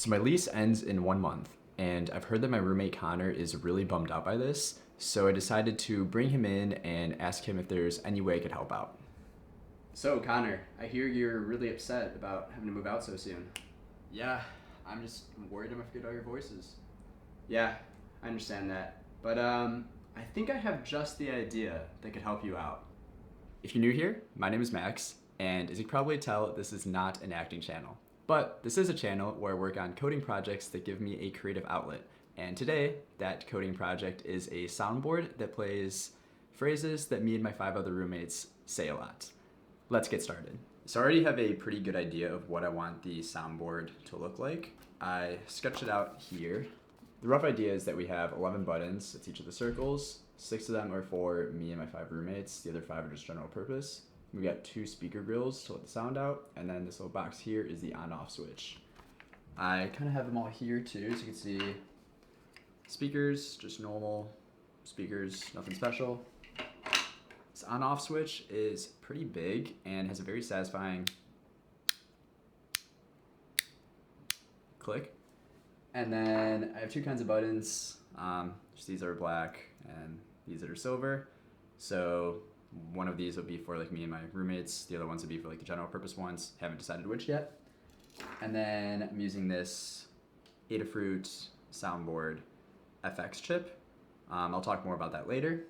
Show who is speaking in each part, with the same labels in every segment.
Speaker 1: So my lease ends in 1 month, and I've heard that my roommate Connor is really bummed out by this, so I decided to bring him in and ask him if there's any way I could help out. So Connor, I hear you're really upset about having to move out so soon. Yeah, I'm just worried I'm gonna forget all your voices. Yeah, I understand that, but I think I have just the idea that could help you out. If you're new here, my name is Max, and as you can probably tell, this is not an acting channel. But this is a channel where I work on coding projects that give me a creative outlet. And today, that coding project is a soundboard that plays phrases that me and my 5 other roommates say a lot. Let's get started. So I already have a pretty good idea of what I want the soundboard to look like. I sketched it out here. The rough idea is that we have 11 buttons. It's each of the circles. 6 of them are for me and my 5 roommates. The other 5 are just general purpose. We got 2 speaker grills to let the sound out, and then this little box here is the on-off switch. I kind of have them all here too, so you can see speakers, just normal speakers, nothing special. This on-off switch is pretty big and has a very satisfying click. And then I have 2 kinds of buttons. Just these are black and these that are silver. So one of these would be for like me and my roommates. The other ones would be for like the general purpose ones. Haven't decided which yet. And then I'm using this Adafruit soundboard FX chip. I'll talk more about that later.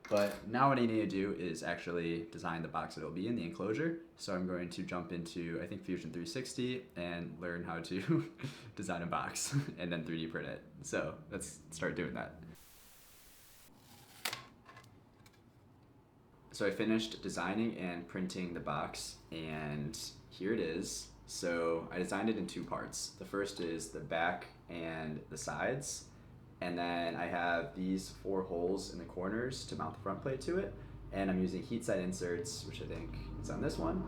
Speaker 1: But now what I need to do is actually design the box that it'll be in, the enclosure. So I'm going to jump into, I think, Fusion 360 and learn how to design a box and then 3D print it. So let's start doing that. So I finished designing and printing the box, and here it is. So I designed it in 2 parts. The first is the back and the sides, and then I have these 4 holes in the corners to mount the front plate to it, and I'm using heat side inserts, which I think is on this one.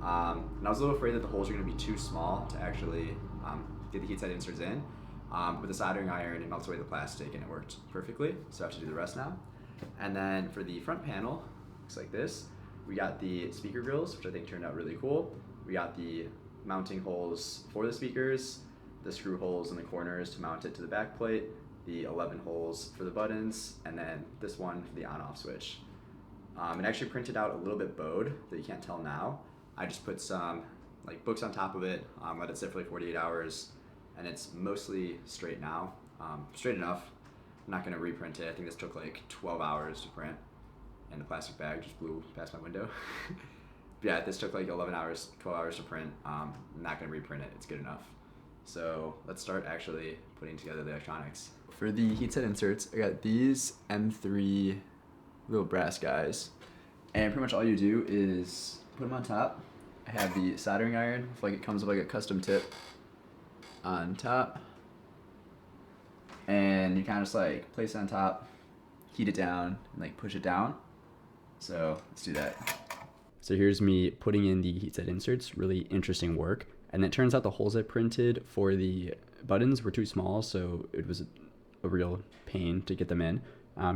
Speaker 1: And I was a little afraid that the holes are going to be too small to actually get the heat side inserts in. With the soldering iron, it melts away the plastic, and it worked perfectly, so I have to do the rest now. And then for the front panel, looks like this. We got the speaker grills, which I think turned out really cool. We got the mounting holes for the speakers, the screw holes in the corners to mount it to the back plate, the 11 holes for the buttons, and then this one for the on-off switch. It actually printed out a little bit bowed that you can't tell now. I just put some like books on top of it, let it sit for like 48 hours, and it's mostly straight now. Straight enough. I'm not gonna reprint it. I think this took like 12 hours to print, and the plastic bag just blew past my window. Yeah, this took like 11 hours, 12 hours to print. I'm not gonna reprint it, it's good enough. So let's start actually putting together the electronics. For the heatset inserts, I got these M3 little brass guys. And pretty much all you do is put them on top. I have the soldering iron, like it comes with like a custom tip on top. And you kind of just like place it on top, heat it down, and like push it down. So let's do that. So here's me putting in the heatset inserts, really interesting work. And it turns out the holes I printed for the buttons were too small, so it was a real pain to get them in.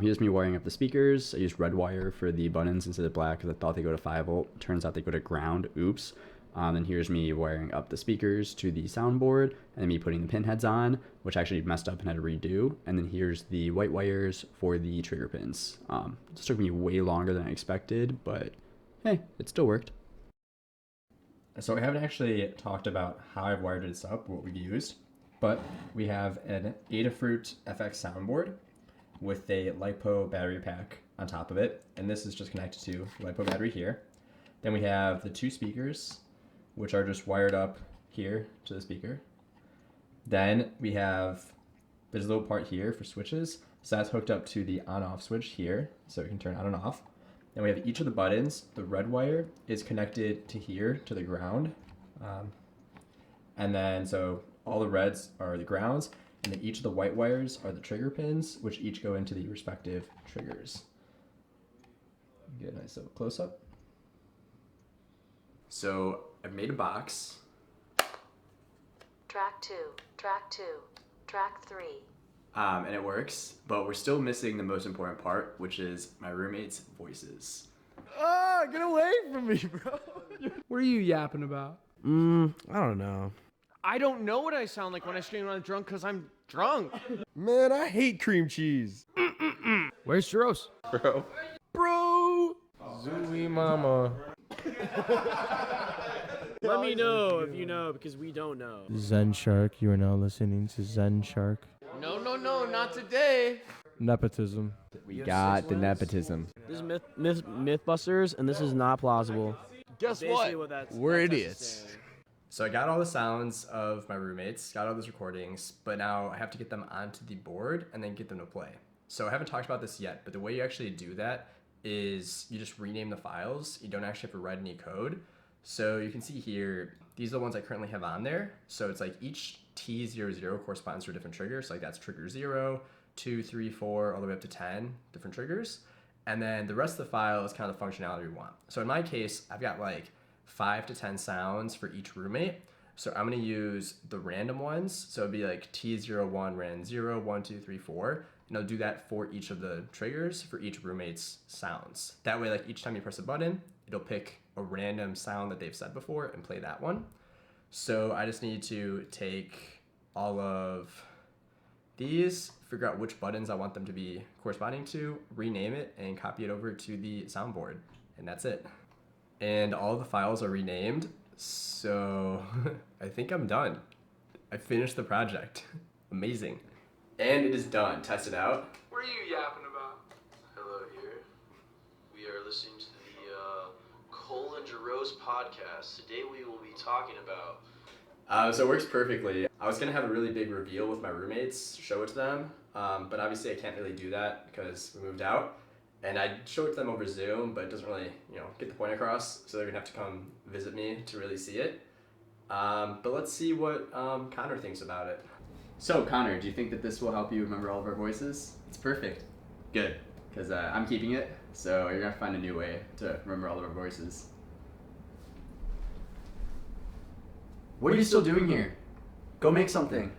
Speaker 1: Here's me wiring up the speakers. I used red wire for the buttons instead of black because I thought they go to 5V. Turns out they go to ground, oops. And here's me wiring up the speakers to the soundboard, and then me putting the pin heads on, which I actually messed up and had to redo. And then here's the white wires for the trigger pins. This took me way longer than I expected, but hey, it still worked. So I haven't actually talked about how I've wired this up, what we've used, but we have an Adafruit FX soundboard with a LiPo battery pack on top of it, and this is just connected to LiPo battery here. Then we have the 2 speakers, which are just wired up here to the speaker. Then we have, there's a little part here for switches, so that's hooked up to the on-off switch here, so it can turn on and off. Then we have each of the buttons. The red wire is connected to here, to the ground. And then, so all the reds are the grounds, and then each of the white wires are the trigger pins, which each go into the respective triggers. Get a nice little close-up. So I've made a box.
Speaker 2: Track 2, track 2, track 3.
Speaker 1: And it works, but we're still missing the most important part, which is my roommates' voices.
Speaker 3: Get away from me, bro.
Speaker 4: What are you yapping about?
Speaker 3: I don't know. I don't know what I sound like when I scream when I'm drunk because I'm drunk.
Speaker 4: Man, I hate cream cheese.
Speaker 3: Where's Churros?
Speaker 4: Bro. Zooey mama.
Speaker 3: Let me know if you know because we don't know.
Speaker 4: Zen Shark, you are now listening to Zen Shark.
Speaker 3: No, not today.
Speaker 4: Nepotism.
Speaker 1: We got the nepotism.
Speaker 3: This is Mythbusters, and this is not plausible.
Speaker 4: Guess
Speaker 3: Basically what that's
Speaker 4: We're
Speaker 3: that's
Speaker 4: idiots.
Speaker 3: saying.
Speaker 1: So I got all the sounds of my roommates, got all those recordings, but now I have to get them onto the board and then get them to play. So I haven't talked about this yet, but the way you actually do that is you just rename the files. You don't actually have to write any code. So you can see here, these are the ones I currently have on there. So it's like each T00 corresponds to a different trigger. So like that's trigger 0, 2, 3, 4, all the way up to 10 different triggers. And then the rest of the file is kind of the functionality we want. So in my case, I've got like 5 to 10 sounds for each roommate. So I'm gonna use the random ones. So it'd be like T01 ran 0, 1, 2, 3, 4. And I'll do that for each of the triggers for each roommate's sounds. That way, like each time you press a button, it'll pick a random sound that they've said before and play that one. So I just need to take all of these, figure out which buttons I want them to be corresponding to, rename it, and copy it over to the soundboard. And that's it. And all the files are renamed. So I think I'm done. I finished the project. Amazing. And it is done. Test it out.
Speaker 5: What are you yapping about? Hello here. We are listening to the Cole and Jaros podcast. Today we will be talking about...
Speaker 1: So it works perfectly. I was gonna have a really big reveal with my roommates, show it to them, but obviously I can't really do that because we moved out. And I show it to them over Zoom, but it doesn't really, get the point across. So they're gonna have to come visit me to really see it. But let's see what Connor thinks about it. So Connor, do you think that this will help you remember all of our voices? It's perfect. Good, because I'm keeping it, so you're gonna find a new way to remember all of our voices. What are you still doing here? Go make something.